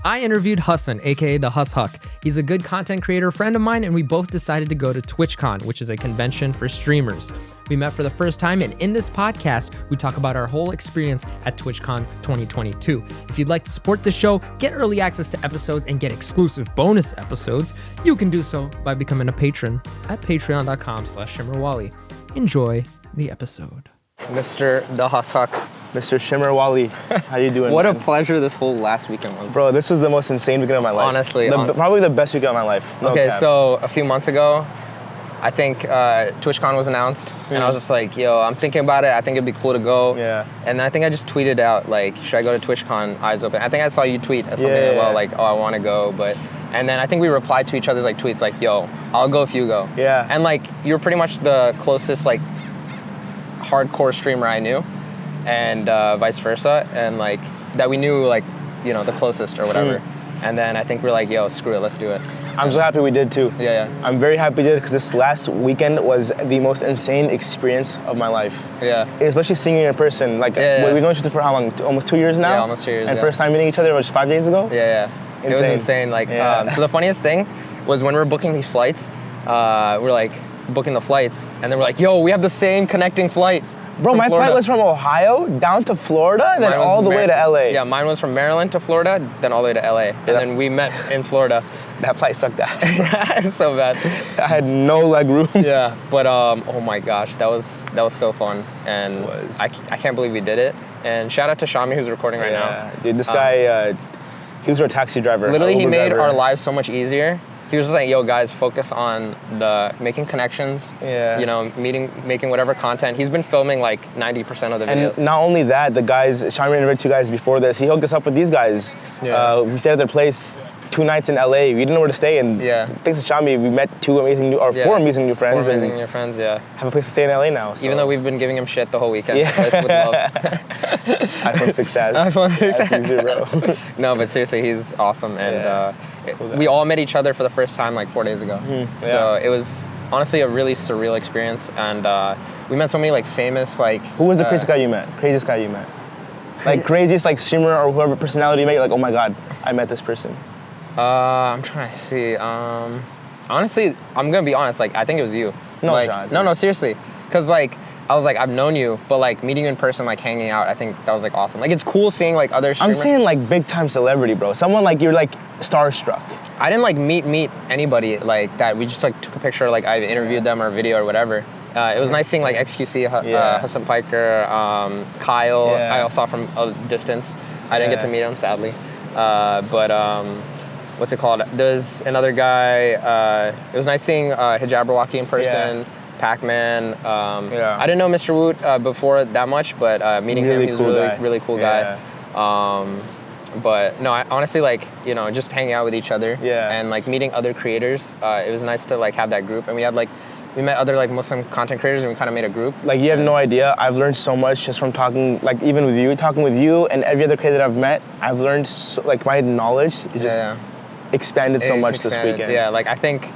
I interviewed Hassan, aka TheHasHaq. He's a good content creator friend of mine, and we both decided to go to TwitchCon, which is a convention for streamers. We met for the first time, and in this podcast, we talk about our whole experience at TwitchCon 2022. If you'd like to support the show, get early access to episodes, and get exclusive bonus episodes, you can do so by becoming a patron at patreon.com/ShimmerWally. Enjoy the episode. Mr. TheHasHaq. Mr. Shimmer Wally, how you doing? What man? A pleasure this whole last weekend was. Bro, this was the most insane weekend of my life. Honestly. Probably the best weekend of my life. No okay, cap. so a few months ago, I think TwitchCon was announced, and I was just like, yo, I'm thinking about it. I think it'd be cool to go. Yeah. And I think I just tweeted out, like, should I go to TwitchCon, eyes open? I think I saw you tweet something like, oh, I want to go, and then I think we replied to each other's like tweets like, yo, I'll go if you go. Yeah. And like, you're pretty much the closest like hardcore streamer I knew, and vice versa, and like that we knew like, you know, the closest or whatever. And then I think we're like, yo, screw it, let's do it. I'm so happy we did too. Yeah. I'm very happy we did because this last weekend was the most insane experience of my life. Yeah. Especially seeing you in person. Like, we've known each other for how long? Almost 2 years now? Yeah, almost 2 years, And first time meeting each other was 5 days ago? Yeah. Insane. It was insane. Like, so the funniest thing was when we were booking these flights, we're like booking the flights, and then we're like, yo, we have the same connecting flight. Bro, my flight was from Ohio down to Florida, and then all the way to LA. Yeah, mine was from Maryland to Florida, then all the way to LA. And then we met in Florida. That flight sucked ass. It was so bad. I had no leg room. Yeah, but oh my gosh, that was so fun. And I can't believe we did it. And shout out to Shami, who's recording right now. Dude, this guy, he was our taxi driver. Literally, he made our lives so much easier. He was just like, yo, guys, focus on making connections, you know, making whatever content. He's been filming like 90% of the videos. And not only that, the guys, Shami interviewed 2 guys before this. He hooked us up with these guys. Yeah. We stayed at their place 2 nights in LA. We didn't know where to stay, and thanks to Shami, we met 4 amazing new friends. 4 amazing new friends, yeah. Have a place to stay in LA now. So. Even though we've been giving him shit the whole weekend. Yeah. With love. iPhone 6s. iPhone 6s. Zero. No, but seriously, he's awesome, and we all met each other for the first time like 4 days ago. So it was honestly a really surreal experience, and we met so many like famous like. Who was the craziest guy you met? Like craziest like streamer or whoever personality you met. You're like, oh my god, I met this person. I'm trying to see. Honestly, I'm gonna be honest. Like, I think it was you. No, seriously. Cause like, I was like, I've known you, but like meeting you in person, like hanging out, I think that was like awesome. Like, it's cool seeing like other streamers. I'm saying like big time celebrity, bro. Someone like you're like starstruck. I didn't like meet anybody like that. We just like took a picture, like I interviewed them or video or whatever. It was nice seeing like XQC, Hassan Piker, Kyle. I also saw from a distance. I didn't get to meet him, sadly. What's it called? There's another guy. It was nice seeing Hijabrawaki in person. Pac-Man. I didn't know Mr. Woot before that much, but meeting him, he's a really cool guy. But no, I honestly like, you know, just hanging out with each other and like meeting other creators. It was nice to like have that group, and we met other like Muslim content creators, and we kind of made a group. Like, you have no idea. I've learned so much just from talking with you and every other creator that I've met. I've learned like my knowledge just expanded so much this weekend. Yeah, like I think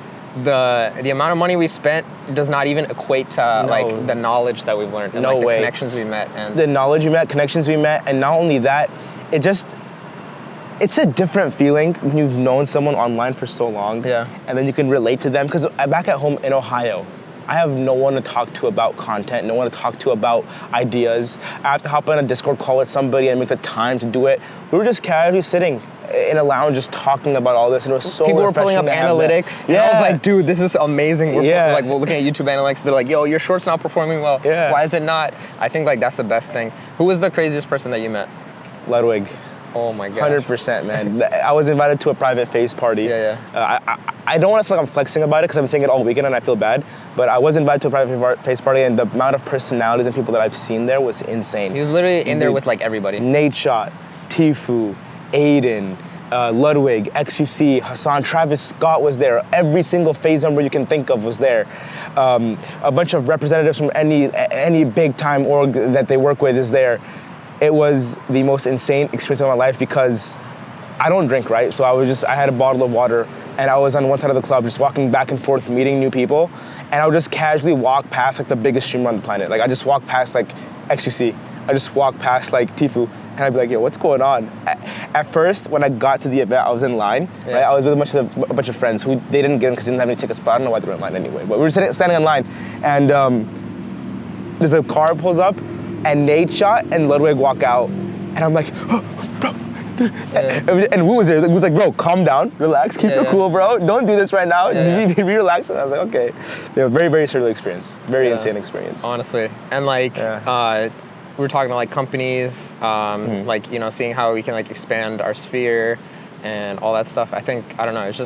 the amount of money we spent does not even equate to like the knowledge that we've learned and like the connections we met. And the knowledge we met, connections we met, and not only that, it's a different feeling when you've known someone online for so long. Yeah. And then you can relate to them. Because back at home in Ohio, I have no one to talk to about content, no one to talk to about ideas. I have to hop on a Discord call with somebody and make the time to do it. We were just casually sitting in a lounge just talking about all this, and it was so people were pulling up analytics, and I was like, dude, this is amazing. We're looking at YouTube analytics, they're like, yo, your short's not performing well. Why is it not? I think like that's the best thing. Who was the craziest person that you met? Ludwig. Oh my god. 100%, man. I was invited to a private face party. I don't want to sound like I'm flexing about it because I've been saying it all weekend and I feel bad, but I was invited to a private face party, and the amount of personalities and people that I've seen there was insane. He was literally in there with like everybody. Nate Shot, Tifu, Aiden, Ludwig, XUC, Hassan, Travis Scott was there. Every single phase member you can think of was there. A bunch of representatives from any big time org that they work with is there. It was the most insane experience of my life because I don't drink, right? So I had a bottle of water, and I was on one side of the club just walking back and forth, meeting new people, and I would just casually walk past like the biggest streamer on the planet. Like I just walked past like XUC. I just walk past like Tifu, and I'd be like, yo, what's going on? At first, when I got to the event, I was in line. Yeah. Right? I was with a bunch of friends who they didn't get in because they didn't have any tickets, but I don't know why they were in line anyway. But we were standing in line, and there's a car pulls up, and Nate shot and Ludwig walk out, and I'm like, oh, bro. Yeah. And Wu was there. Wu was like, bro, calm down, relax, keep it cool, bro. Don't do this right now. Be relaxed. And I was like, okay. Yeah, very, very surreal experience. Very insane experience. Honestly, and like, we were talking to like companies, like, you know, seeing how we can like expand our sphere and all that stuff. I think, I don't know, it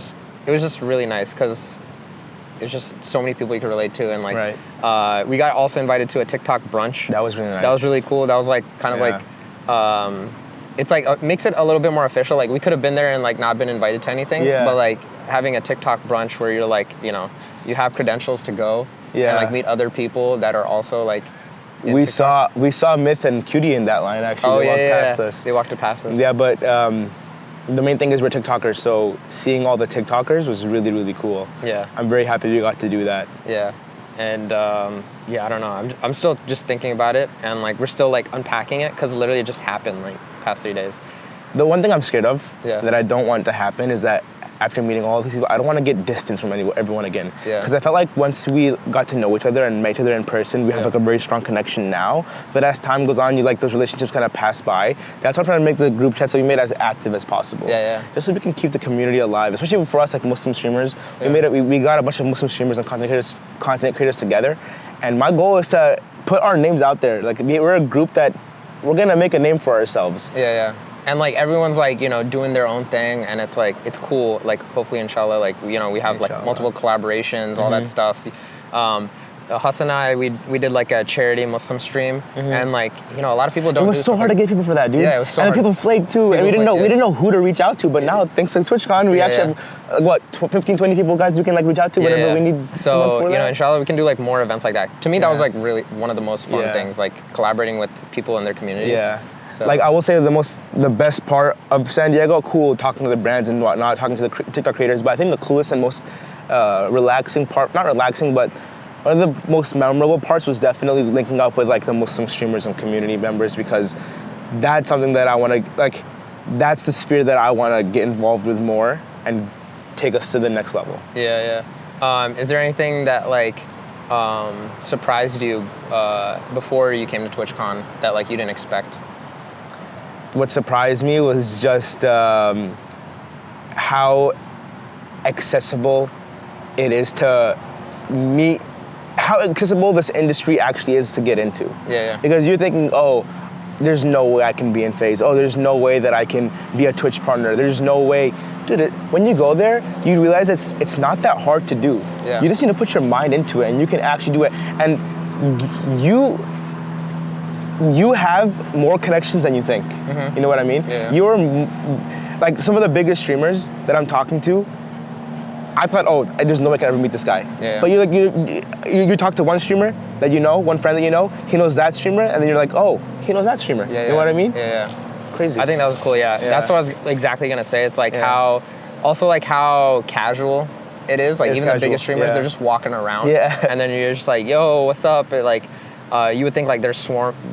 was just really nice because there's just so many people you could relate to, and like, we got also invited to a TikTok brunch. That was really nice. That was really cool. That was like kind of like, it's like makes it a little bit more official. Like we could have been there and like not been invited to anything, but like having a TikTok brunch where you're like, you know, you have credentials to go and like meet other people that are also like. We saw Myth and Cutie in that line actually. Oh, they walked past us. They walked past us. Yeah, but the main thing is we're TikTokers, so seeing all the TikTokers was really, really cool. Yeah. I'm very happy we got to do that. Yeah. And yeah, I don't know. I'm still just thinking about it, and like we're still like unpacking it because literally it just happened like past 3 days. The one thing I'm scared of that I don't want to happen is that after meeting all these people, I don't want to get distance from everyone again. Because I felt like once we got to know each other and met each other in person, we have like a very strong connection now. But as time goes on, like those relationships kind of pass by. That's why I'm trying to make the group chats that we made as active as possible. Just so we can keep the community alive, especially for us like Muslim streamers. We got a bunch of Muslim streamers and content creators together. And my goal is to put our names out there. Like we're a group that we're gonna make a name for ourselves. And like everyone's like, you know, doing their own thing, and it's like, it's cool. Like hopefully, inshallah, like, you know, we have like multiple collaborations, all that stuff. Hassan and I, we did like a charity Muslim stream, and like, you know, a lot of people don't. It was so hard to get people for that, dude. Yeah, it was so hard. And people flaked too, and we didn't know who to reach out to. But now, thanks to TwitchCon, we actually have what 15, 20 people, guys, we can like reach out to whenever we need. So you know, inshallah, we can do like more events like that. To me, that was like really one of the most fun things, like collaborating with people in their communities. So. Like I will say the best part of San Diego, cool, talking to the brands and whatnot, talking to the TikTok creators, but I think the coolest and most relaxing part, not relaxing, but one of the most memorable parts was definitely linking up with like the Muslim streamers and community members, because that's something that I want to, like, that's the sphere that I want to get involved with more and take us to the next level. Is there anything that like surprised you before you came to TwitchCon that like you didn't expect? What surprised me was just how accessible it is to meet, how accessible this industry actually is to get into. Because you're thinking, oh, there's no way I can be in FaZe. Oh, there's no way that I can be a Twitch partner. There's no way. Dude, when you go there, you realize it's not that hard to do. You just need to put your mind into it, and you can actually do it. And you have more connections than you think. You know what I mean? You're like some of the biggest streamers that I'm talking to. I thought, oh, there's no way I can ever meet this guy. But you talk to one streamer that you know, one friend that you know, he knows that streamer, and then you're like, oh, he knows that streamer. You know what I mean? Crazy. I think that was cool. That's what I was exactly gonna say. It's like how casual it is. Like even the biggest streamers, they're just walking around. And then you're just like, yo, what's up? It, like. You would think like they're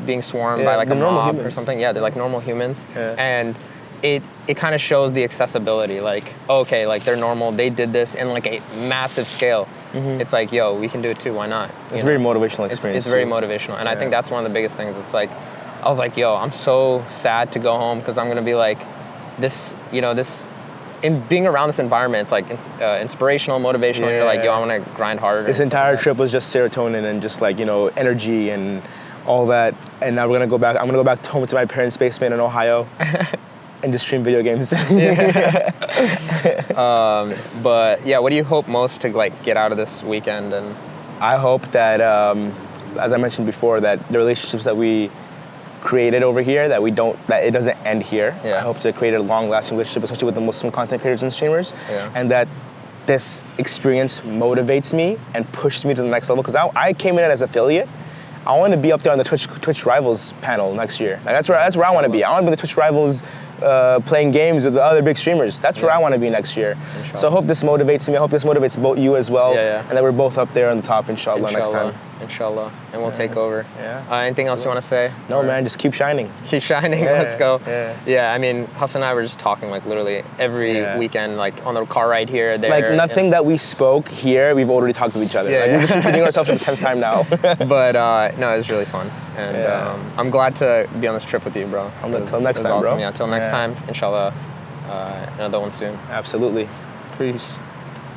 being swarmed by like a mob or something. They're like normal humans. And it kind of shows the accessibility. Like, okay, like they're normal. They did this in like a massive scale. It's like, yo, we can do it too. Why not? It's a very motivational experience. It's very motivational. And I think that's one of the biggest things. It's like, I was like, yo, I'm so sad to go home because I'm going to be like this, you know, this, in being around this environment, it's like inspirational, motivational. You're like, yo, I want to grind harder. This entire trip was just serotonin and just like, you know, energy and all that. And now we're gonna go back. I'm gonna go back home to my parents' basement in Ohio and just stream video games. But yeah, what do you hope most to like get out of this weekend? And I hope that, as I mentioned before, that the relationships that we created over here, that it doesn't end here. I hope to create a long-lasting relationship, especially with the Muslim content creators and streamers, and that this experience motivates me and pushes me to the next level. Because I came in as affiliate. I want to be up there on the Twitch Rivals panel next year. Like that's where I want to be. I want to be the Twitch Rivals playing games with the other big streamers. That's where I want to be next year. Inshallah. So I hope this motivates me. I hope this motivates both you as well, and that we're both up there on the top, inshallah. Next time. inshallah, and we'll take over. Yeah. Anything else you want to say? No, man, just keep shining. Keep shining. Yeah, Let's go. yeah. I mean, Hassan and I were just talking like literally every weekend, like on the car ride here, there. Like nothing that we spoke here, we've already talked to each other. We're just repeating ourselves for the 10th time now. But no, it was really fun, and I'm glad to be on this trip with you, bro. Until next time, awesome. bro. Yeah, till next time, inshallah, another one soon. Absolutely. Peace.